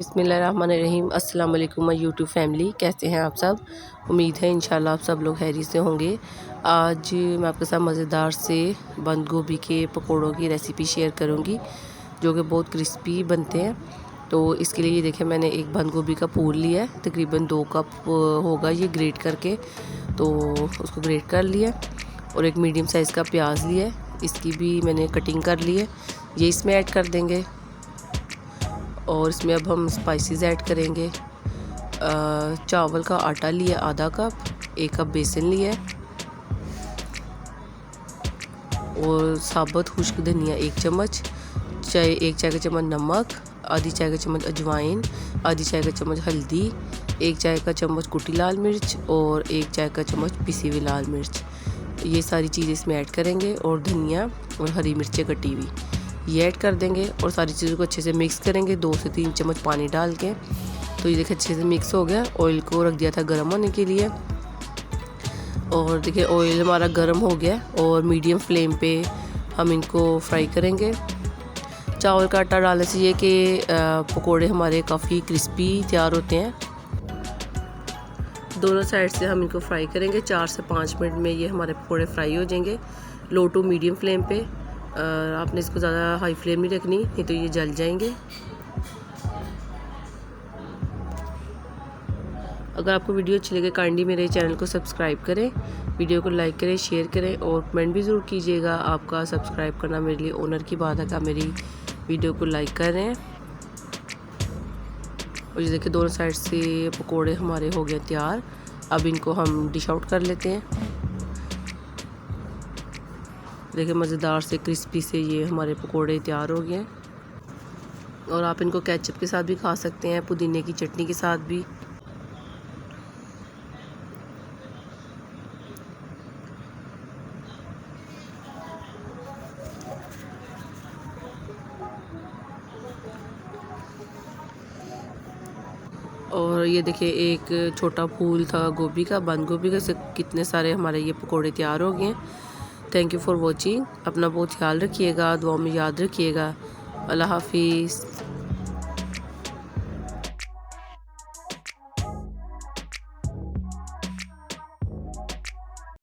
बिस्मिल्लाहिर्रहमानिर्रहीम। अस्सलाम वालेकुम माय यूट्यूब फैमिली, कैसे हैं आप सब। उम्मीद है इंशाल्लाह आप सब लोग खैरियत से होंगे। आज मैं आपके साथ मज़ेदार से बंद गोभी के पकोड़ों की रेसिपी शेयर करूंगी जो कि बहुत क्रिस्पी बनते हैं। तो इसके लिए ये देखें, मैंने एक बंद गोभी का फूल लिया है, तकरीबन 2 कप होगा ये ग्रेट करके, तो उसको ग्रेट कर लिया। और एक मीडियम साइज़ का प्याज लिया है, इसकी भी मैंने कटिंग कर ली है, ये इसमें ऐड कर देंगे। और इसमें अब हम स्पाइसेस ऐड करेंगे। चावल का आटा लिया आधा कप, 1 कप बेसन लिया और साबुत खुश्क धनिया 1 चम्मच, 1 चाय का चम्मच नमक, आधी चाय का चम्मच अजवाइन, आधी चाय का चम्मच हल्दी, 1 चाय का चम्मच कुटी लाल मिर्च और 1 चाय का चम्मच पिसी हुई लाल मिर्च। ये सारी चीज़ें इसमें ऐड करेंगे और धनिया और हरी मिर्चें कटी हुई ये ऐड कर देंगे और सारी चीज़ों को अच्छे से मिक्स करेंगे 2 से 3 चम्मच पानी डाल के। तो ये देखिए अच्छे से मिक्स हो गया। ऑयल को रख दिया था गर्म होने के लिए और देखिए ऑयल हमारा गर्म हो गया और मीडियम फ्लेम पे हम इनको फ्राई करेंगे। चावल का आटा डालने से ये कि पकोड़े हमारे काफ़ी क्रिस्पी तैयार होते हैं। दोनों साइड से हम इनको फ्राई करेंगे, 4 से 5 मिनट में ये हमारे पकोड़े फ्राई हो जाएंगे, लो टू मीडियम फ्लेम पे। आपने इसको ज़्यादा हाई फ्लेम नहीं रखनी, नहीं तो ये जल जाएंगे। अगर आपको वीडियो अच्छी लगे काइंडली मेरे चैनल को सब्सक्राइब करें, वीडियो को लाइक करें, शेयर करें और कमेंट भी ज़रूर कीजिएगा। आपका सब्सक्राइब करना मेरे लिए ऑनर की बात है कि आप मेरी वीडियो को लाइक कर रहे हैं। और ये देखिए दोनों साइड से पकोड़े हमारे हो गए तैयार। अब इनको हम डिश आउट कर लेते हैं। देखिए मज़ेदार से क्रिस्पी से ये हमारे पकोड़े तैयार हो गए हैं। और आप इनको केचप के साथ भी खा सकते हैं, पुदीने की चटनी के साथ भी। और ये देखिए एक छोटा फूल था गोभी का, बंद गोभी का, से कितने सारे हमारे ये पकोड़े तैयार हो गए हैं। Thank you for watching. अपना बहुत ख्याल रखिएगा, दुआ में याद रखिएगा। अल्लाह हाफिज़।